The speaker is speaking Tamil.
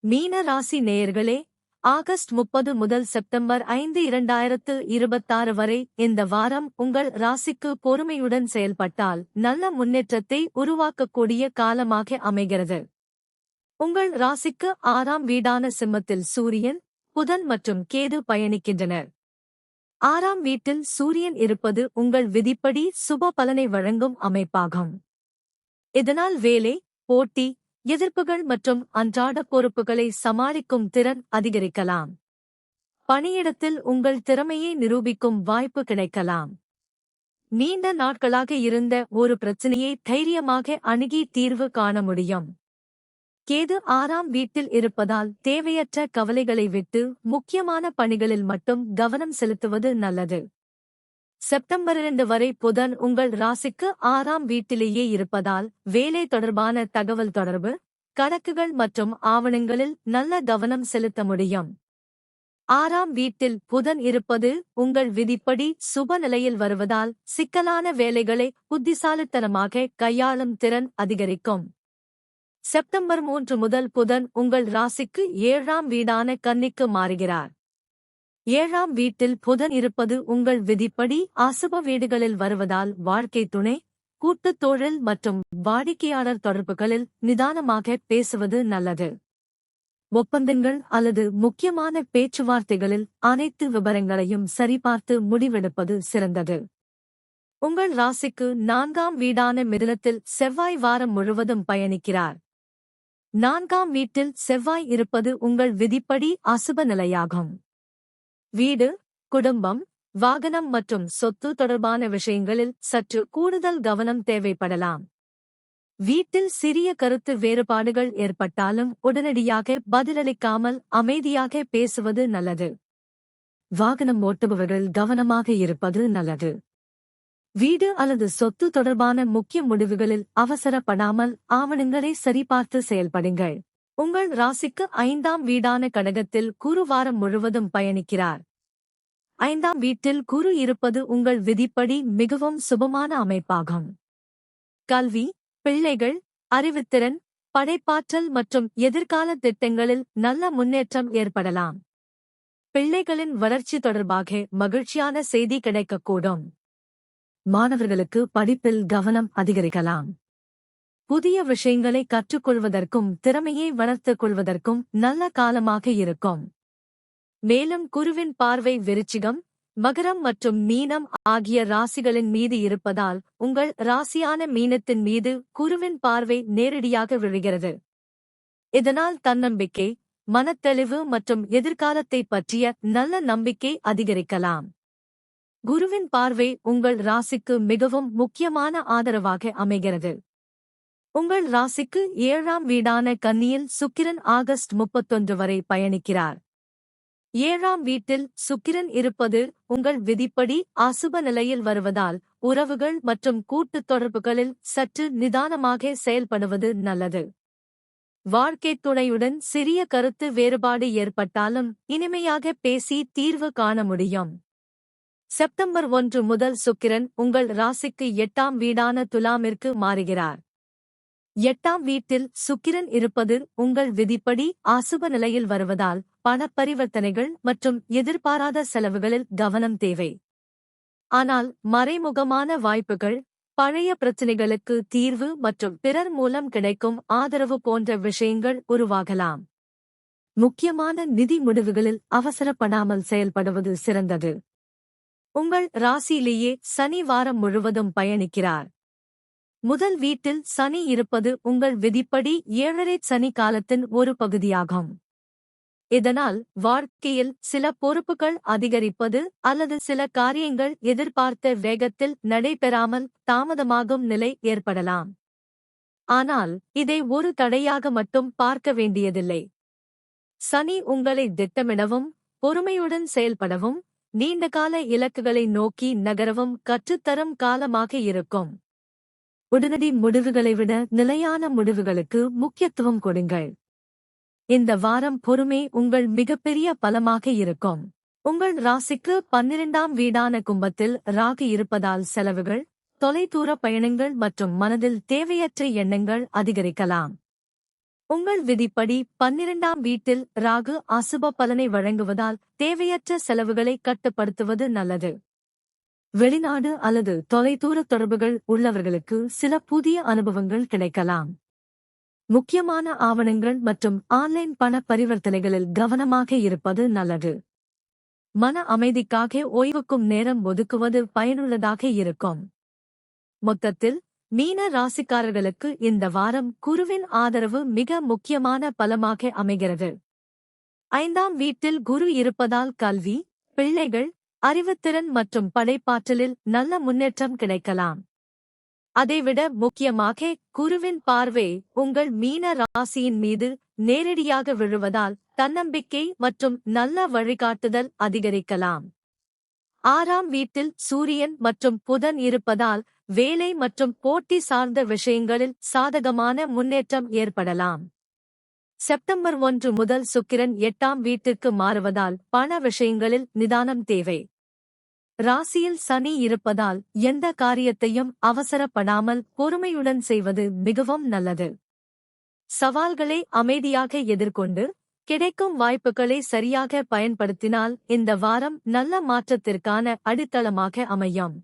மீன ராசி நேயர்களே, ஆகஸ்ட் 30 முதல் செப்டம்பர் 5 2026 வரை இந்த வாரம் உங்கள் ராசிக்கு பொறுமையுடன் செயல்பட்டால் நல்ல முன்னேற்றத்தை உருவாக்கக்கூடிய காலமாக அமைகிறது. உங்கள் ராசிக்கு 6ஆம் வீடான சிம்மத்தில் சூரியன், புதன் மற்றும் கேது பயணிக்கின்றனர். 6ஆம் வீட்டில் சூரியன் இருப்பது உங்கள் விதிப்படி சுப பலனை வழங்கும் அமைப்பாகும். இதனால் வேலை, போட்டி, எதிர்ப்புகள் மற்றும் அன்றாட பொறுப்புகளை சமாளிக்கும் திறன் அதிகரிக்கலாம். பணியிடத்தில் உங்கள் திறமையை நிரூபிக்கும் வாய்ப்பு கிடைக்கலாம். நீண்ட நாட்களாக இருந்த ஒரு பிரச்சினையை தைரியமாக அணுகி தீர்வு காண முடியும். கேது 6ஆம் வீட்டில் இருப்பதால் தேவையற்ற கவலைகளை விட்டு முக்கியமான பணிகளில் மட்டும் கவனம் செலுத்துவது நல்லது. செப்டம்பர் 2 வரை புதன் உங்கள் ராசிக்கு 6ஆம் வீட்டிலேயே இருப்பதால் வேலை தொடர்பான தகவல் தொடர்பு, கணக்குகள் மற்றும் ஆவணங்களில் நல்ல கவனம் செலுத்த முடியும். 6ஆம் வீட்டில் புதன் இருப்பது உங்கள் விதிப்படி சுப நிலையில் வருவதால் சிக்கலான வேலைகளை புத்திசாலித்தனமாக கையாளும் திறன் அதிகரிக்கும். செப்டம்பர் 3 முதல் புதன் உங்கள் ராசிக்கு 7ஆம் வீடான கன்னிக்கு மாறுகிறார். 7ஆம் வீட்டில் புதன் இருப்பது உங்கள் விதிப்படி அசுப வீடுகளில் வருவதால் வாழ்க்கை துணை, கூட்டுத் தொழில் மற்றும் வாடிக்கையாளர் தொடர்புகளில் நிதானமாக பேசுவது நல்லது. ஒப்பந்தங்கள் அல்லது முக்கியமான பேச்சுவார்த்தைகளில் அனைத்து விபரங்களையும் சரிபார்த்து முடிவெடுப்பது சிறந்தது. உங்கள் ராசிக்கு 4ஆம் வீடான மிதுனத்தில் செவ்வாய் வாரம் முழுவதும் பயணிக்கிறார். 4ஆம் வீட்டில் செவ்வாய் இருப்பது உங்கள் விதிப்படி அசுப நிலையாகும். வீடு, குடும்பம், வாகனம் மற்றும் சொத்து தொடர்பான விஷயங்களில் சற்று கூடுதல் கவனம் தேவைப்படலாம். வீட்டில் சிறிய கருத்து வேறுபாடுகள் ஏற்பட்டாலும் உடனடியாக பதிலளிக்காமல் அமைதியாக பேசுவது நல்லது. வாகனம் ஓட்டுபவர்கள் கவனமாக இருப்பது நல்லது. வீடு அல்லது சொத்து தொடர்பான முக்கிய முடிவுகளில் அவசரப்படாமல் ஆவணங்களை சரிபார்த்து செயல்படுங்கள். உங்கள் ராசிக்கு 5ஆம் வீடான கடகத்தில் குரு வாரம் முழுவதும் பயணிக்கிறார். 5ஆம் வீட்டில் குரு இருப்பது உங்கள் விதிப்படி மிகவும் சுபமான அமைப்பாகும். கல்வி, பிள்ளைகள், அறிவுத்திறன், படைப்பாற்றல் மற்றும் எதிர்கால திட்டங்களில் நல்ல முன்னேற்றம் ஏற்படலாம். பிள்ளைகளின் வளர்ச்சி தொடர்பாக மகிழ்ச்சியான செய்தி கிடைக்கக்கூடும். மாணவர்களுக்கு படிப்பில் கவனம் அதிகரிக்கலாம். புதிய விஷயங்களை கற்றுக்கொள்வதற்கும் திறமையை வளர்த்துக் கொள்வதற்கும் நல்ல காலமாக இருக்கும். மேலும் குருவின் பார்வை விருச்சிகம், மகரம் மற்றும் மீனம் ஆகிய ராசிகளின் மீது இருப்பதால் உங்கள் ராசியான மீனத்தின் மீது குருவின் பார்வை நேரடியாக விழுகிறது. இதனால் தன்னம்பிக்கை, மனத்தெளிவு மற்றும் எதிர்காலத்தைப் பற்றிய நல்ல நம்பிக்கை அதிகரிக்கலாம். குருவின் பார்வை உங்கள் ராசிக்கு மிகவும் முக்கியமான ஆதரவாக அமைகிறது. உங்கள் ராசிக்கு 7ஆம் வீடான கன்னியில் சுக்கிரன் ஆகஸ்ட் 31 வரை பயணிக்கிறார். 7ஆம் வீட்டில் சுக்கிரன் இருப்பது உங்கள் விதிப்படி அசுப நிலையில் வருவதால் உறவுகள் மற்றும் கூட்டுத் தொடர்புகளில் சற்று நிதானமாக செயல்படுவது நல்லது. வாழ்க்கைத் துணையுடன் சிறிய கருத்து வேறுபாடு ஏற்பட்டாலும் இனிமையாக பேசி தீர்வு காண முடியும். செப்டம்பர் 1 முதல் சுக்கிரன் உங்கள் ராசிக்கு 8ஆம் வீடான துலாமிற்கு மாறுகிறார். 8ஆம் வீட்டில் சுக்கிரன் இருப்பது உங்கள் விதிப்படி அசுப நிலையில் வருவதால் பணப்பரிவர்த்தனைகள் மற்றும் எதிர்பாராத செலவுகளில் கவனம் தேவை. ஆனால் மறைமுகமான வாய்ப்புகள், பழைய பிரச்சினைகளுக்கு தீர்வு மற்றும் பிறர் மூலம் கிடைக்கும் ஆதரவு போன்ற விஷயங்கள் உருவாகலாம். முக்கியமான நிதி முடிவுகளில் அவசரப்படாமல் செயல்படுவது சிறந்தது. உங்கள் ராசியிலேயே சனி வாரம் முழுவதும் பயணிக்கிறார். முதல் வீட்டில் சனி இருப்பது உங்கள் விதிப்படி 7.5 சனி காலத்தின் ஒரு பகுதியாகும். இதனால் வாழ்க்கையில் சில பொறுப்புகள் அதிகரிப்பது அல்லது சில காரியங்கள் எதிர்பார்த்த வேகத்தில் நடைபெறாமல் தாமதமாகும் நிலை ஏற்படலாம். ஆனால் இதை ஒரு தடையாக மட்டும் பார்க்க வேண்டியதில்லை. சனி உங்களை திட்டமிடவும், பொறுமையுடன் செயல்படவும், நீண்டகால இலக்குகளை நோக்கி நகரவும் கற்றுத்தரும் காலமாக இருக்கும். உடனடி முடிவுகளை விட நிலையான முடிவுகளுக்கு முக்கியத்துவம் கொடுங்கள். இந்த வாரம் பொறுமை உங்கள் மிகப்பெரிய பலமாக இருக்கும். உங்கள் ராசிக்கு 12ஆம் வீடான கும்பத்தில் ராகு இருப்பதால் செலவுகள், தொலைதூர பயணங்கள் மற்றும் மனதில் தேவையற்ற எண்ணங்கள் அதிகரிக்கலாம். உங்கள் விதிப்படி 12ஆம் வீட்டில் ராகு அசுப பலனை வழங்குவதால் தேவையற்ற செலவுகளை கட்டுப்படுத்துவது நல்லது. வெளிநாடு அல்லது தொலைதூர தொடர்புகள் உள்ளவர்களுக்கு சில புதிய அனுபவங்கள் கிடைக்கலாம். முக்கியமான ஆவணங்கள் மற்றும் ஆன்லைன் பண பரிவர்த்தனைகளில் கவனமாக இருப்பது நல்லது. மன அமைதிக்காக ஓய்வுக்கும் நேரம் ஒதுக்குவது பயனுள்ளதாக இருக்கும். மொத்தத்தில் மீன ராசிக்காரர்களுக்கு இந்த வாரம் குருவின் ஆதரவு மிக முக்கியமான பலமாக அமைகிறது. 5ஆம் வீட்டில் குரு இருப்பதால் கல்வி, பிள்ளைகள், அறிவுத்திறன் மற்றும் படைப்பாற்றலில் நல்ல முன்னேற்றம் கிடைக்கலாம். அதைவிட முக்கியமாக குருவின் பார்வை உங்கள் மீன ராசியின் மீது நேரடியாக விழுவதால் தன்னம்பிக்கை மற்றும் நல்ல வழிகாட்டுதல் அதிகரிக்கலாம். 6ஆம் வீட்டில் சூரியன் மற்றும் புதன் இருப்பதால் வேலை மற்றும் போட்டி சார்ந்த விஷயங்களில் சாதகமான முன்னேற்றம் ஏற்படலாம். செப்டம்பர் 1 முதல் சுக்கிரன் 8ஆம் வீட்டிற்கு மாறுவதால் பண விஷயங்களில் நிதானம் தேவை. ராசியில் சனி இருப்பதால் எந்த காரியத்தையும் அவசரப்படாமல் பொறுமையுடன் செய்வது மிகவும் நல்லது. சவால்களை அமைதியாக எதிர்கொண்டு கிடைக்கும் வாய்ப்புகளை சரியாக பயன்படுத்தினால் இந்த வாரம் நல்ல மாற்றத்திற்கான அடித்தளமாக அமையும்.